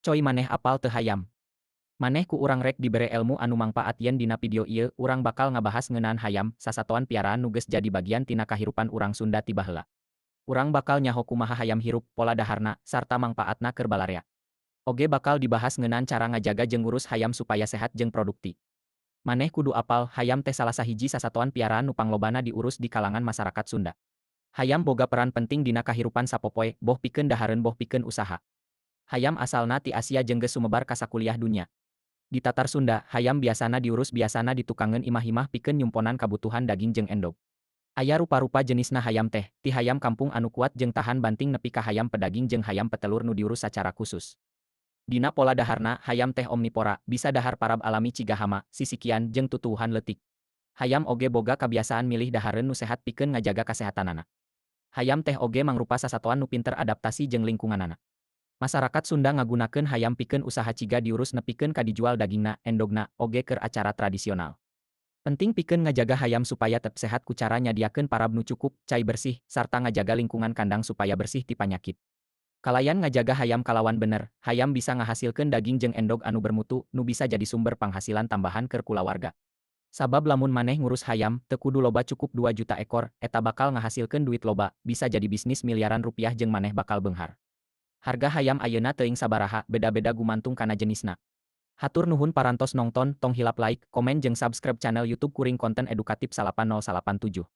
Coy maneh apal teu hayam. Maneh ku urang rek dibere ilmu anu mangpaat yen dina video ieu urang bakal ngabahas ngeunaan hayam, sasatoan piaraan nu geus jadi bagian tina kahirupan urang Sunda ti baheula. Urang bakal nyaho kumaha hayam hirup, pola daharna, sarta mangpaatna keur balarea. Oge bakal dibahas ngeunaan cara ngajaga jeung ngurus hayam supaya sehat jeung produkti. Maneh kudu apal, hayam teh salah sahiji sasatoan piaraan nu panglobana diurus di kalangan masyarakat Sunda. Hayam boga peran penting dina kahirupan sapopoe, boh pikeun dahareun boh pikeun usaha. Hayam asalna ti Asia jeung geus sumebar ka sakuliah dunya. Di Tatar Sunda, hayam biasana diurus biasana ditukangeun imah-imah pikeun nyumponan kabutuhan daging jeung endog. Aya rupa-rupa jenisna hayam teh, ti hayam kampung anu kuat jeung tahan banting nepi ka hayam pedaging jeung hayam petelur nu diurus sacara khusus. Dina pola daharna, hayam teh omnivora, bisa dahar parab alami ciga hama, sisikian, jeung tutuwuhan leutik. Hayam oge boga kabiasaan milih dahareun nu sehat pikeun ngajaga kasehatanana. Hayam teh oge mangrupa sasatoan nu pinter adaptasi jeung lingkunganana. Masarakat Sunda ngagunakeun hayam pikeun usaha ciga diurus nepikeun ka dijual dagingna, endogna, oge keur acara tradisional. Penting pikeun ngajaga hayam supaya tetep sehat ku cara nyadiakeun parab nu cukup, cai bersih, sarta ngajaga lingkungan kandang supaya bersih ti panyakit. Kalayan ngajaga hayam kalawan bener, hayam bisa ngahasilkeun daging jeung endog anu bermutu, nu bisa jadi sumber penghasilan tambahan keur kulawarga. Sabab lamun maneh ngurus hayam, teu kudu loba cukup 2 juta ekor, eta bakal ngahasilkeun duit loba, bisa jadi bisnis miliaran rupiah jeung maneh bakal beunghar. Harga hayam ayeuna teuing sabaraha, beda-beda gumantung kana jenisna. Hatur nuhun parantos nongton, tong hilap like, komen jeung subscribe channel YouTube Kuring Konten Edukatif 8087.